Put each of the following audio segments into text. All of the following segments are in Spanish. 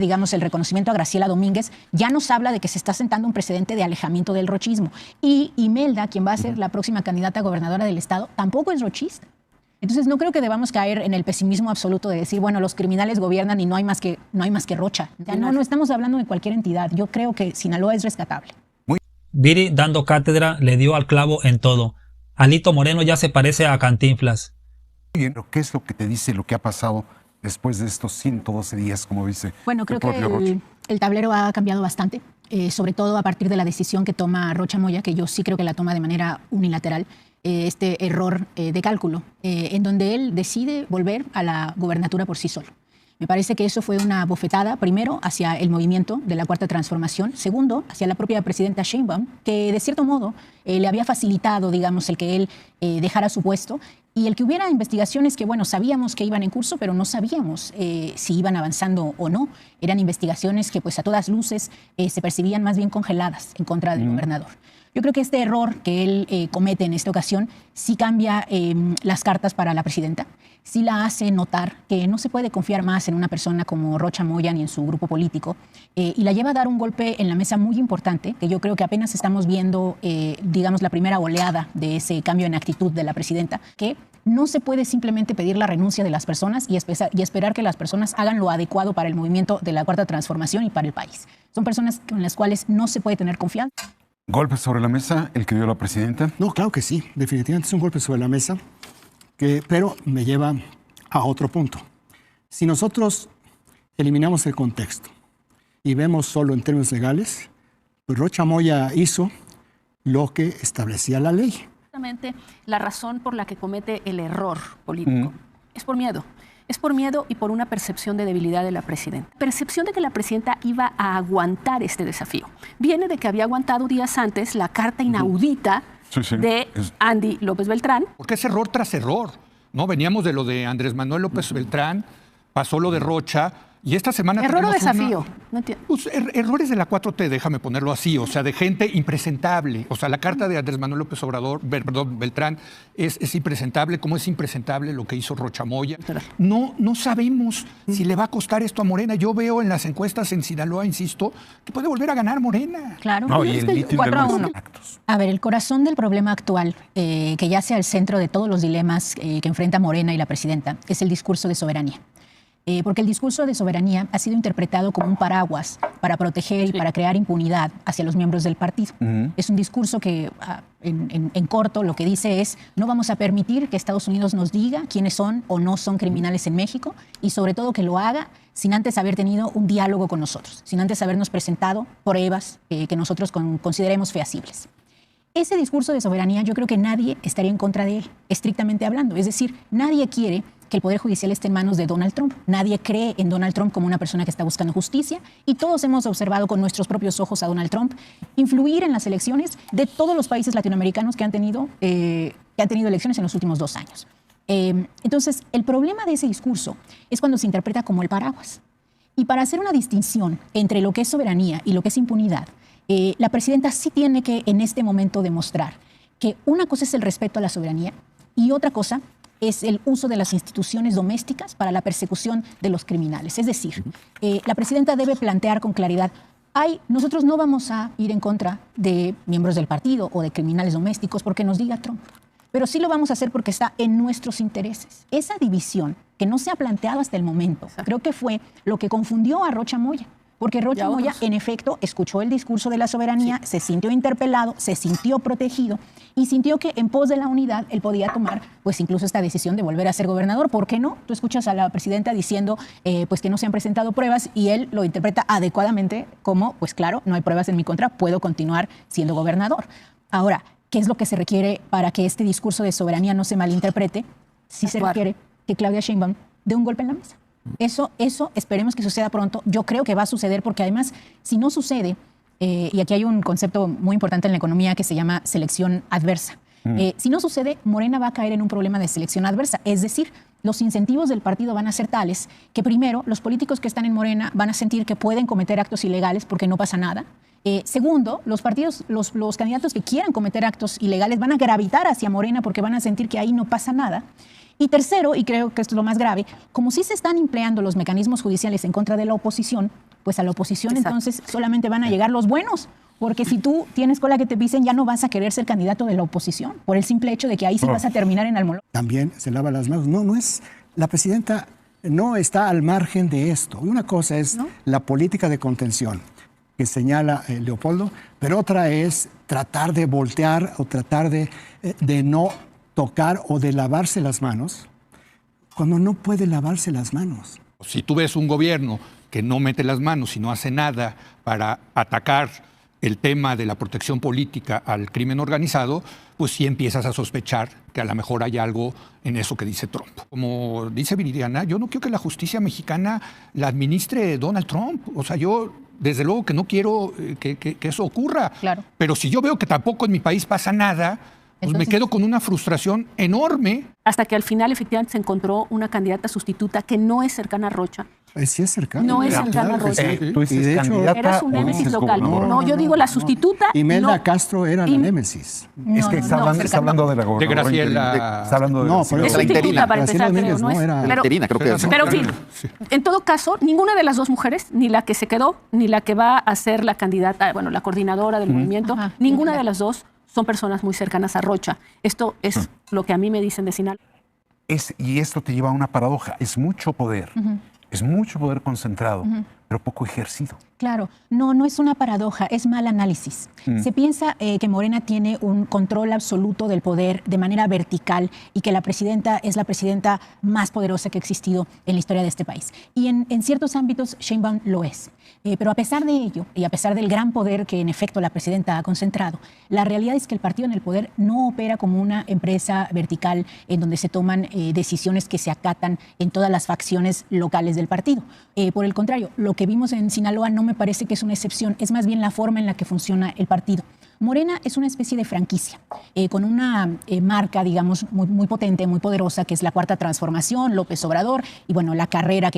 digamos, el reconocimiento a Graciela Domínguez, ya nos habla de que se está sentando un precedente de alejamiento del rochismo. Y Imelda, quien va a ser la próxima candidata a gobernadora del estado, tampoco es rochista. Entonces no creo que debamos caer en el pesimismo absoluto de decir, bueno, los criminales gobiernan y no hay más que Rocha. O sea, no estamos hablando de cualquier entidad. Yo creo que Sinaloa es rescatable. Viri, dando cátedra, le dio al clavo en todo. Alito Moreno ya se parece a Cantinflas. Bien, ¿qué es lo que te dice lo que ha pasado después de estos 112 días, como dice? Bueno, creo que el tablero ha cambiado bastante, sobre todo a partir de la decisión que toma Rocha Moya, que yo sí creo que la toma de manera unilateral, este error de cálculo, en donde él decide volver a la gobernatura por sí solo. Me parece que eso fue una bofetada, primero, hacia el movimiento de la Cuarta Transformación, segundo, hacia la propia presidenta Sheinbaum, que de cierto modo le había facilitado, digamos, el que él dejara su puesto y el que hubiera investigaciones que, bueno, sabíamos que iban en curso, pero no sabíamos si iban avanzando o no. Eran investigaciones que, pues, a todas luces se percibían más bien congeladas en contra del gobernador. Yo creo que este error que él comete en esta ocasión sí cambia las cartas para la presidenta, sí la hace notar que no se puede confiar más en una persona como Rocha Moya ni en su grupo político y la lleva a dar un golpe en la mesa muy importante, que yo creo que apenas estamos viendo, digamos, la primera oleada de ese cambio en actitud de la presidenta, que no se puede simplemente pedir la renuncia de las personas y esperar que las personas hagan lo adecuado para el movimiento de la Cuarta Transformación y para el país. Son personas con las cuales no se puede tener confianza. ¿Golpe sobre la mesa el que dio la presidenta? No, claro que sí. Definitivamente es un golpe sobre la mesa, pero me lleva a otro punto. Si nosotros eliminamos el contexto y vemos solo en términos legales, pues Rocha Moya hizo lo que establecía la ley. Exactamente la razón por la que comete el error político es por miedo. Es por miedo y por una percepción de debilidad de la presidenta. Percepción de que la presidenta iba a aguantar este desafío. Viene de que había aguantado días antes la carta inaudita de Andy López Beltrán. Porque es error tras error, ¿no? Veníamos de lo de Andrés Manuel López Beltrán, pasó lo de Rocha, y esta semana... ¿Error o desafío? No entiendo. Pues, errores de la 4T, déjame ponerlo así, o sea, de gente impresentable. O sea, la carta de Andrés Manuel López Beltrán es impresentable, como es impresentable lo que hizo Rocha Moya. No sabemos si le va a costar esto a Morena. Yo veo en las encuestas en Sinaloa, insisto, que puede volver a ganar Morena. Claro. No, y el mitin de los actos. A ver, el corazón del problema actual, que yace al centro de todos los dilemas que enfrenta Morena y la presidenta, es el discurso de soberanía. Porque el discurso de soberanía ha sido interpretado como un paraguas para proteger y para crear impunidad hacia los miembros del partido. Es un discurso que, en corto, lo que dice es: no vamos a permitir que Estados Unidos nos diga quiénes son o no son criminales en México, y sobre todo que lo haga sin antes haber tenido un diálogo con nosotros, sin antes habernos presentado pruebas que nosotros consideremos fehacibles. Ese discurso de soberanía, yo creo que nadie estaría en contra de él, estrictamente hablando. Es decir, nadie quiere que el Poder Judicial esté en manos de Donald Trump. Nadie cree en Donald Trump como una persona que está buscando justicia, y todos hemos observado con nuestros propios ojos a Donald Trump influir en las elecciones de todos los países latinoamericanos que han tenido elecciones en los últimos 2 años. Entonces, el problema de ese discurso es cuando se interpreta como el paraguas. Y para hacer una distinción entre lo que es soberanía y lo que es impunidad, la presidenta sí tiene que en este momento demostrar que una cosa es el respeto a la soberanía y otra cosa es el uso de las instituciones domésticas para la persecución de los criminales. Es decir, la presidenta debe plantear con claridad: nosotros no vamos a ir en contra de miembros del partido o de criminales domésticos porque nos diga Trump, pero sí lo vamos a hacer porque está en nuestros intereses. Esa división que no se ha planteado hasta el momento, creo que fue lo que confundió a Rocha Moya. Porque Rocha Moya, en efecto, escuchó el discurso de la soberanía, se sintió interpelado, se sintió protegido y sintió que en pos de la unidad él podía tomar, pues, incluso esta decisión de volver a ser gobernador. ¿Por qué no? Tú escuchas a la presidenta diciendo pues que no se han presentado pruebas, y él lo interpreta adecuadamente como: pues claro, no hay pruebas en mi contra, puedo continuar siendo gobernador. Ahora, ¿qué es lo que se requiere para que este discurso de soberanía no se malinterprete? Sí se requiere que Claudia Sheinbaum dé un golpe en la mesa. Eso esperemos que suceda pronto. Yo creo que va a suceder, porque además, si no sucede, y aquí hay un concepto muy importante en la economía que se llama selección adversa. Si no sucede, Morena va a caer en un problema de selección adversa. Es decir, los incentivos del partido van a ser tales que, primero, los políticos que están en Morena van a sentir que pueden cometer actos ilegales porque no pasa nada. Segundo, los partidos, los candidatos que quieran cometer actos ilegales van a gravitar hacia Morena porque van a sentir que ahí no pasa nada. Y tercero, y creo que esto es lo más grave, como sí se están empleando los mecanismos judiciales en contra de la oposición, pues a la oposición entonces solamente van a llegar los buenos. Porque si tú tienes cola que te pisen, ya no vas a querer ser candidato de la oposición, por el simple hecho de que ahí sí vas a terminar en Almoloya. También se lava las manos. No es... La presidenta no está al margen de esto. Una cosa es la política de contención que señala Leopoldo, pero otra es tratar de voltear o tratar de no tocar o de lavarse las manos cuando no puede lavarse las manos. Si tú ves un gobierno que no mete las manos y no hace nada para atacar el tema de la protección política al crimen organizado, pues sí empiezas a sospechar que a lo mejor hay algo en eso que dice Trump. Como dice Viridiana, yo no quiero que la justicia mexicana la administre Donald Trump. O sea, yo desde luego que no quiero que eso ocurra. Claro. Pero si yo veo que tampoco en mi país pasa nada, pues me quedo con una frustración enorme. Hasta que al final efectivamente se encontró una candidata sustituta que no es cercana a Rocha. Sí es cercana. No es cercana a Rocha. Tú dices Y de hecho, candidata Era su o némesis dices local. gobernadora. No, yo digo la sustituta. Imelda no. Castro era la némesis. Es que está hablando de la gobernadora. Graciela. Está hablando de No, Graciela. pero Es la sustituta interina. para Graciela empezar, Méndez, pero no no es. era- Pero, Interina, creo que es. pero en fin, en todo caso, ninguna de las dos mujeres, ni la que se quedó, ni la que va a ser la candidata, bueno, la coordinadora del movimiento, Ajá. ninguna de las dos son personas muy cercanas a Rocha. Esto es lo que a mí me dicen de Sinaloa. Y esto te lleva a una paradoja. Es mucho poder. Es mucho poder concentrado, pero poco ejercido. Claro, no es una paradoja, es mal análisis. Se piensa que Morena tiene un control absoluto del poder de manera vertical y que la presidenta es la presidenta más poderosa que ha existido en la historia de este país. Y en ciertos ámbitos Sheinbaum lo es. Pero a pesar de ello y a pesar del gran poder que en efecto la presidenta ha concentrado, la realidad es que el partido en el poder no opera como una empresa vertical en donde se toman decisiones que se acatan en todas las facciones locales del partido. Por el contrario, lo que vimos en Sinaloa no me parece que es una excepción, es más bien la forma en la que funciona el partido. Morena es una especie de franquicia, con una marca, digamos, muy potente, muy poderosa, que es la Cuarta Transformación, López Obrador, y bueno, la carrera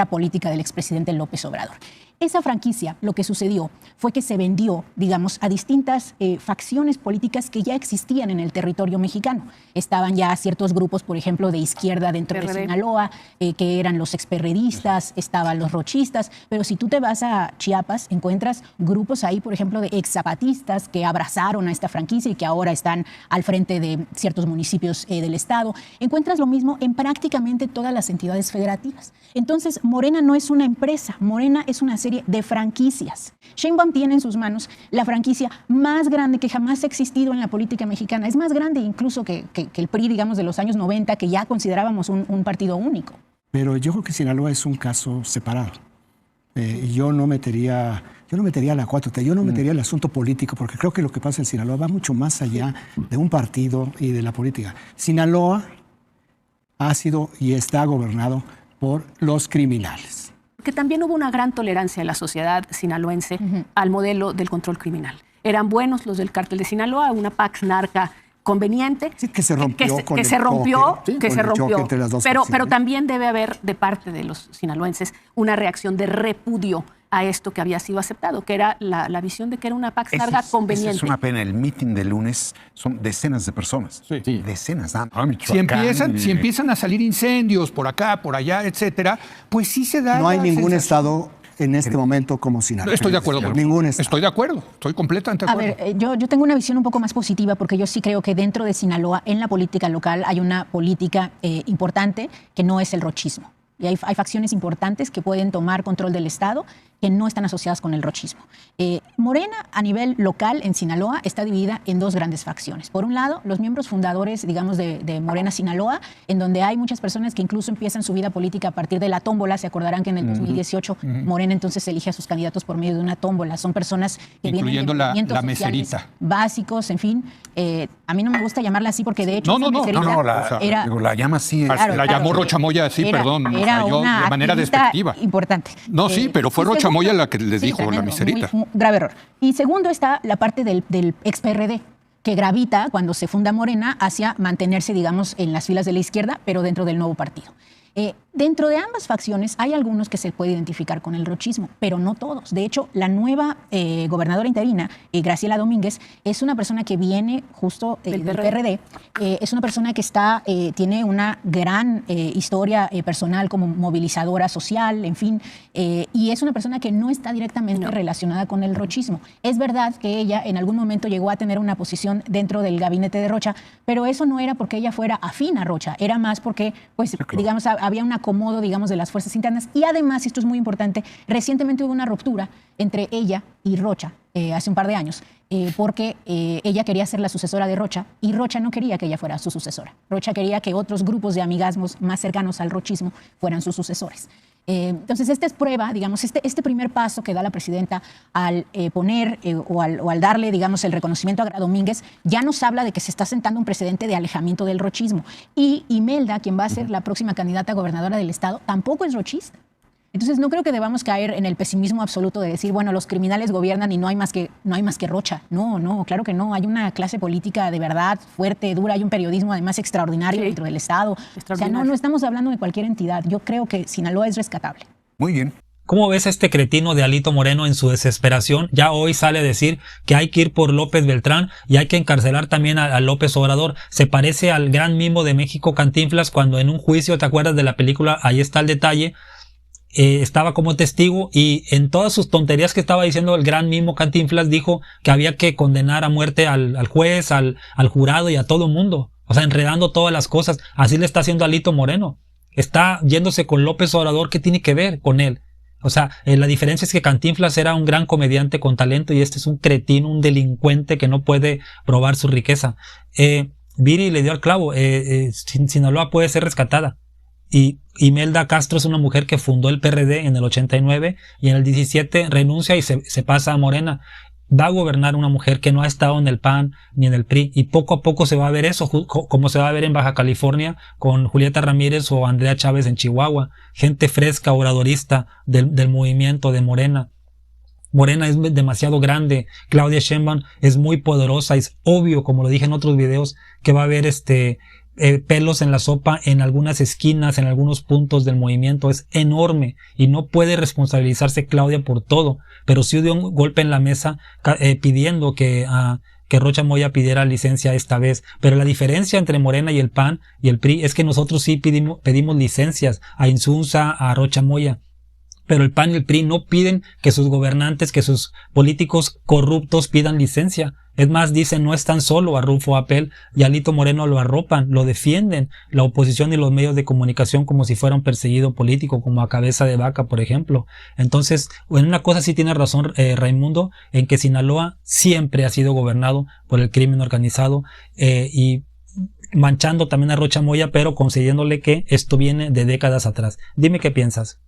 política del expresidente López Obrador. Esa franquicia, lo que sucedió fue que se vendió, digamos, a distintas facciones políticas que ya existían en el territorio mexicano. Estaban ya ciertos grupos, por ejemplo, de izquierda dentro de Sinaloa, que eran los experredistas, estaban los rochistas, pero si tú te vas a Chiapas, encuentras grupos ahí, por ejemplo, de exzapatistas que abrazaron a esta franquicia y que ahora están al frente de ciertos municipios del estado. Encuentras lo mismo en prácticamente todas las entidades federativas. Entonces, Morena no es una empresa, Morena es una serie de franquicias. Sheinbaum tiene en sus manos la franquicia más grande que jamás ha existido en la política mexicana. Es más grande incluso que el PRI, digamos, de los años 90, que ya considerábamos un partido único. Pero yo creo que Sinaloa es un caso separado. Yo no metería a la 4T, yo no metería el asunto político, porque creo que lo que pasa en Sinaloa va mucho más allá de un partido y de la política. Sinaloa ha sido y está gobernado por los criminales. Que también hubo una gran tolerancia en la sociedad sinaloense al modelo del control criminal. Eran buenos los del cártel de Sinaloa, una pax narca conveniente. Sí, que se rompió con el se rompió, choque, que con se el choque rompió. entre las dos Pero facciones. también debe haber de parte de los sinaloenses una reacción de repudio a esto que había sido aceptado, que era la visión de que era una pax narca conveniente. Es una pena. El meeting de lunes son decenas de personas. Sí. Decenas. Si empiezan a salir incendios por acá, por allá, etcétera, pues sí se da. No hay la ningún sensación. estado en este momento como Sinaloa. Estoy de acuerdo con Ningún estado. Estoy de acuerdo. Estoy completamente de A acuerdo. ver, yo tengo una visión un poco más positiva porque yo sí creo que dentro de Sinaloa, en la política local, hay una política importante que no es el rochismo. Y hay facciones importantes que pueden tomar control del Estado que no están asociadas con el rochismo. Morena, a nivel local en Sinaloa, está dividida en dos grandes facciones. Por un lado, los miembros fundadores, digamos, de Morena Sinaloa, en donde hay muchas personas que incluso empiezan su vida política a partir de la tómbola. Se acordarán que en el 2018 Morena entonces elige a sus candidatos por medio de una tómbola. Son personas que Incluyendo vienen de movimientos la sociales meserita. básicos, en fin. A mí no me gusta llamarla así porque de hecho esa meserita la llama así. La llamó Rocha Moya así, perdón. Era yo una de manera activista despectiva. importante. No, sí, pero fue y Rocha segundo- Moya la que les sí, dijo la tremendo, miserita. muy grave error. Y segundo está la parte del ex-PRD, que gravita cuando se funda Morena hacia mantenerse, digamos, en las filas de la izquierda, pero dentro del nuevo partido. Dentro de ambas facciones hay algunos que se puede identificar con el rochismo, pero no todos. De hecho, la nueva gobernadora interina, Graciela Domínguez, es una persona que viene justo del PRD. Es una persona que tiene una gran historia personal como movilizadora social, en fin, y es una persona que no está directamente relacionada con el rochismo. Es verdad que ella en algún momento llegó a tener una posición dentro del gabinete de Rocha, pero eso no era porque ella fuera afín a Rocha, era más porque, pues, digamos, había un acomodo, digamos, de las fuerzas internas. Y además, esto es muy importante, recientemente hubo una ruptura entre ella y Rocha, hace un par de años, porque ella quería ser la sucesora de Rocha y Rocha no quería que ella fuera su sucesora. Rocha quería que otros grupos de amigazgos más cercanos al rochismo fueran sus sucesores. Entonces, esta es prueba, digamos, este primer paso que da la presidenta al poner o al darle, digamos, el reconocimiento a Gra Domínguez, ya nos habla de que se está sentando un precedente de alejamiento del rochismo. Y Imelda, quien va a ser la próxima candidata a gobernadora del estado, tampoco es rochista. Entonces, no creo que debamos caer en el pesimismo absoluto de decir, bueno, los criminales gobiernan y no hay más que Rocha. No, claro que no. Hay una clase política de verdad fuerte, dura, hay un periodismo además extraordinario dentro del Estado. O sea, no estamos hablando de cualquier entidad. Yo creo que Sinaloa es rescatable. Muy bien. ¿Cómo ves a este cretino de Alito Moreno en su desesperación? Ya hoy sale a decir que hay que ir por López Beltrán y hay que encarcelar también a López Obrador. Se parece al gran mimo de México, Cantinflas, cuando en un juicio, ¿te acuerdas de la película? Ahí está el detalle. Estaba como testigo y en todas sus tonterías que estaba diciendo el gran mimo Cantinflas dijo que había que condenar a muerte al juez, al jurado y a todo el mundo. O sea, enredando todas las cosas. Así le está haciendo Alito Moreno. Está yéndose con López Obrador. ¿Qué tiene que ver con él? O sea, la diferencia es que Cantinflas era un gran comediante con talento y este es un cretino, un delincuente que no puede probar su riqueza. Viri le dio al clavo. Sinaloa puede ser rescatada. Y Imelda Castro es una mujer que fundó el PRD en el 89 y en el 17 renuncia y se pasa a Morena. Va a gobernar una mujer que no ha estado en el PAN ni en el PRI y poco a poco se va a ver eso, como se va a ver en Baja California con Julieta Ramírez o Andrea Chávez en Chihuahua. Gente fresca, oradorista del movimiento de Morena. Morena es demasiado grande, Claudia Sheinbaum es muy poderosa, es obvio, como lo dije en otros videos, que va a haber pelos en la sopa en algunas esquinas, en algunos puntos del movimiento. Es enorme y no puede responsabilizarse Claudia por todo, pero sí dio un golpe en la mesa pidiendo que Rocha Moya pidiera licencia esta vez. Pero la diferencia entre Morena y el PAN y el PRI es que nosotros sí pedimos licencias a Insunza, a Rocha Moya. Pero el PAN y el PRI no piden que sus gobernantes, que sus políticos corruptos pidan licencia. Es más, dicen no están solo a Rufo Apel y a Alito Moreno lo arropan, lo defienden, la oposición y los medios de comunicación como si fuera un perseguido político, como a Cabeza de Vaca, por ejemplo. Entonces, en una cosa sí tiene razón Raimundo, en que Sinaloa siempre ha sido gobernado por el crimen organizado y manchando también a Rocha Moya, pero concediéndole que esto viene de décadas atrás. Dime qué piensas.